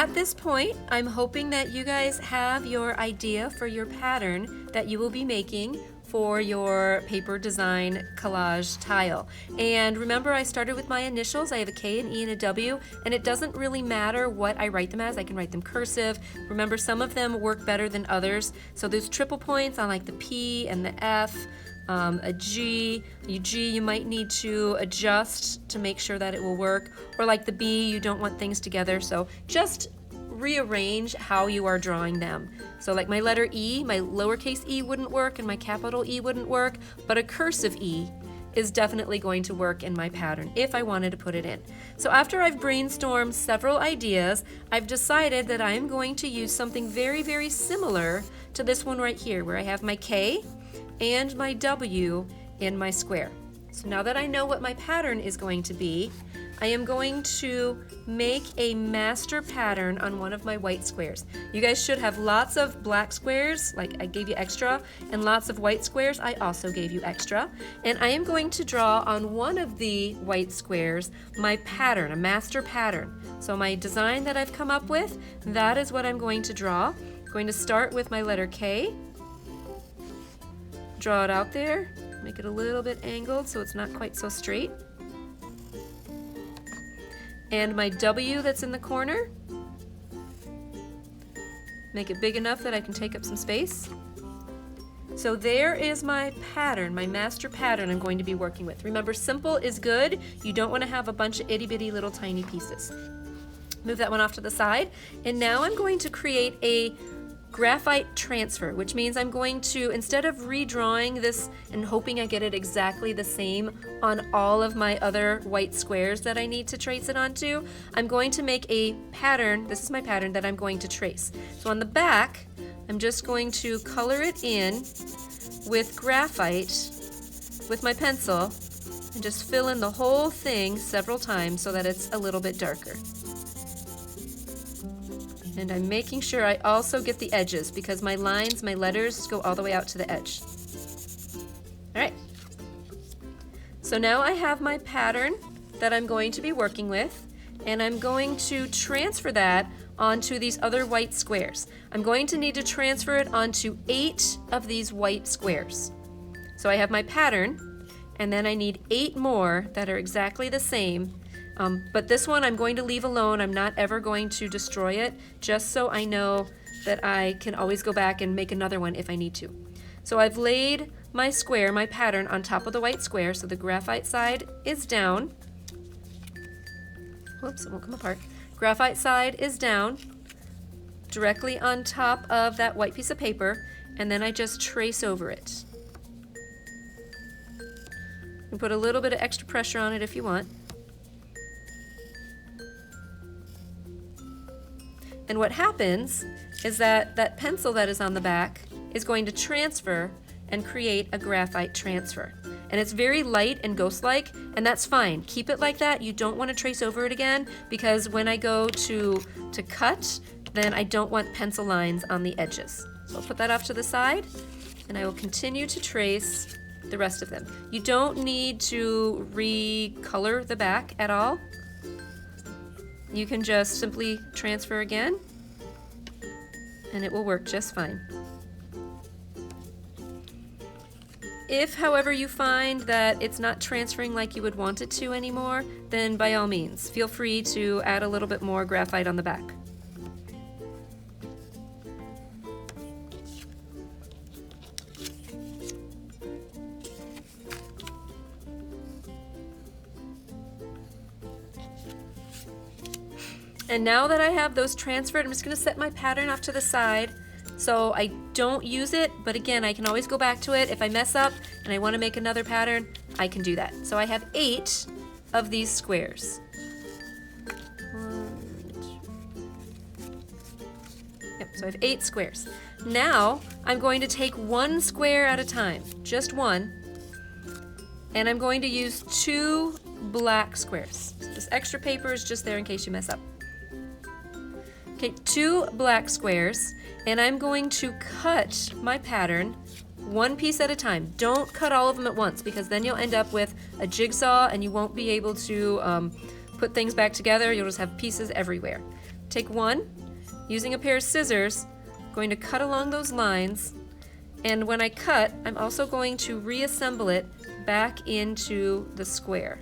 at this point, I'm hoping that you guys have your idea for your pattern that you will be making for your paper design collage tile. And remember, I started with my initials. I have a K, an E, and a W, and it doesn't really matter what I write them as. I can write them cursive. Remember, some of them work better than others. So there's triple points on like the P and the F, a G. You might need to adjust to make sure that it will work. Or like the B, you don't want things together. So just rearrange how you are drawing them. So like my letter E, my lowercase e wouldn't work and my capital E wouldn't work, but a cursive E is definitely going to work in my pattern if I wanted to put it in. So after I've brainstormed several ideas, I've decided that I am going to use something very, very similar to this one right here, where I have my K and my W in my square. So now that I know what my pattern is going to be, I am going to make a master pattern on one of my white squares. You guys should have lots of black squares, like I gave you extra, and lots of white squares, I also gave you extra. And I am going to draw on one of the white squares my pattern, a master pattern. So my design that I've come up with, that is what I'm going to draw. I'm going to start with my letter K, draw it out there, make it a little bit angled so it's not quite so straight. And my W that's in the corner, make it big enough that I can take up some space. So there is my pattern, my master pattern I'm going to be working with. Remember, simple is good. You don't want to have a bunch of itty bitty little tiny pieces. Move that one off to the side. And now I'm going to create a graphite transfer, which means I'm going to, instead of redrawing this and hoping I get it exactly the same on all of my other white squares that I need to trace it onto, I'm going to make a pattern. This is my pattern that I'm going to trace. So on the back, I'm just going to color it in with graphite with my pencil and just fill in the whole thing several times so that it's a little bit darker. And I'm making sure I also get the edges because my lines, my letters go all the way out to the edge. All right. So now I have my pattern that I'm going to be working with, and I'm going to transfer that onto these other white squares. I'm going to need to transfer it onto 8 of these white squares. So I have my pattern, and then I need 8 more that are exactly the same. But this one I'm going to leave alone. I'm not ever going to destroy it, just so I know that I can always go back and make another one if I need to. So I've laid my square, my pattern, on top of the white square, so the graphite side is down. Whoops, it won't come apart. Graphite side is down, directly on top of that white piece of paper, and then I just trace over it. You can put a little bit of extra pressure on it if you want. And what happens is that that pencil that is on the back is going to transfer and create a graphite transfer. And it's very light and ghost-like, and that's fine. Keep it like that. You don't want to trace over it again because when I go to cut, then I don't want pencil lines on the edges. So I'll put that off to the side, and I will continue to trace the rest of them. You don't need to recolor the back at all. You can just simply transfer again, and it will work just fine. If, however, you find that it's not transferring like you would want it to anymore, then by all means, feel free to add a little bit more graphite on the back. And now that I have those transferred, I'm just going to set my pattern off to the side so I don't use it, but again, I can always go back to it. If I mess up and I want to make another pattern, I can do that. So I have 8 of these squares. Yep, so I have 8 squares. Now I'm going to take one square at a time, just one, and I'm going to use 2 black squares. So this extra paper is just there in case you mess up. Okay, 2 black squares, and I'm going to cut my pattern one piece at a time. Don't cut all of them at once because then you'll end up with a jigsaw and you won't be able to put things back together. You'll just have pieces everywhere. take one, using a pair of scissors, going to cut along those lines, and when I cut, I'm also going to reassemble it back into the square.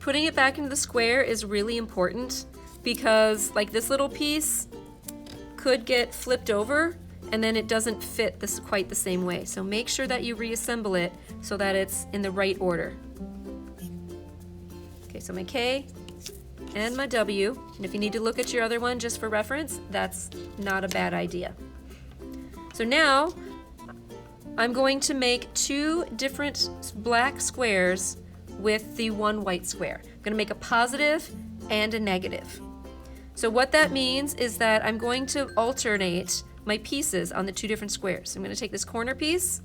Putting it back into the square is really important because like this little piece could get flipped over and then it doesn't fit this quite the same way. So make sure that you reassemble it so that it's in the right order. Okay, so my K and my W, and if you need to look at your other one just for reference, that's not a bad idea. So now I'm going to make two different black squares with the one white square. I'm going to make a positive and a negative. So what that means is that I'm going to alternate my pieces on the two different squares. I'm going to take this corner piece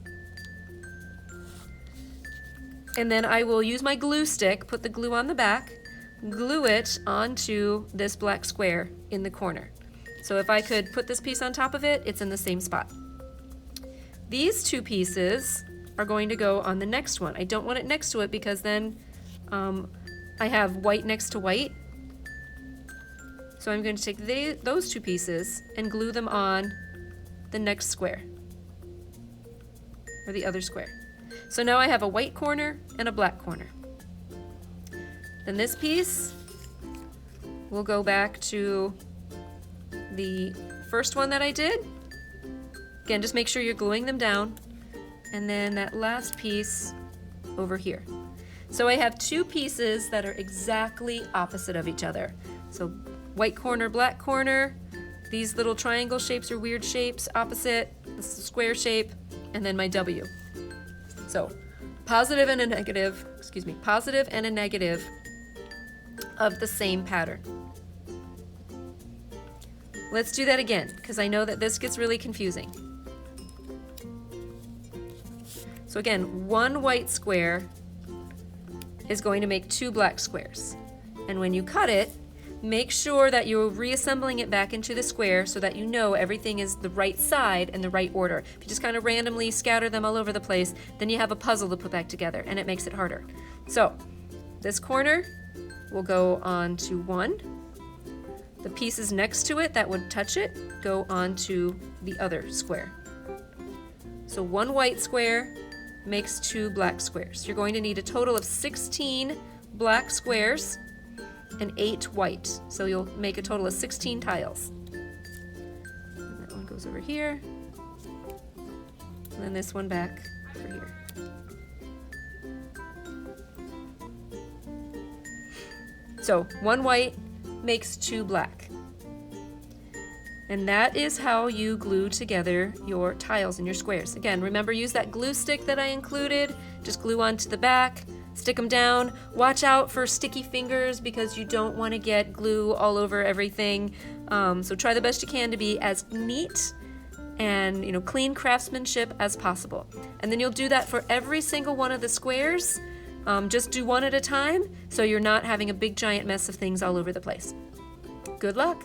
and then I will use my glue stick, put the glue on the back, glue it onto this black square in the corner. So if I could put this piece on top of it, it's in the same spot. These two pieces are going to go on the next one. I don't want it next to it because then I have white next to white. So I'm going to take those two pieces and glue them on the next square, or the other square. So now I have a white corner and a black corner. Then this piece will go back to the first one that I did. Again, just make sure you're gluing them down. And then that last piece over here. So I have two pieces that are exactly opposite of each other. So white corner, black corner. These little triangle shapes are weird shapes, opposite. This is a square shape, and then my W. So positive and a negative, positive and a negative of the same pattern. Let's do that again, because I know that this gets really confusing. So again, one white square is going to make two black squares. And when you cut it, make sure that you're reassembling it back into the square so that you know everything is the right side and the right order. If you just kind of randomly scatter them all over the place, then you have a puzzle to put back together and it makes it harder. So this corner will go on to one. The pieces next to it that would touch it go onto the other square. So one white square makes two black squares. You're going to need a total of 16 black squares and 8 white. So you'll make a total of 16 tiles. And that one goes over here. And then this one back for here. So one white makes two black. And that is how you glue together your tiles and your squares. Again, remember, use that glue stick that I included. Just glue onto the back, stick them down. Watch out for sticky fingers because you don't want to get glue all over everything. So try the best you can to be as neat and clean craftsmanship as possible. And then you'll do that for every single one of the squares. Just do one at a time so you're not having a big giant mess of things all over the place. Good luck!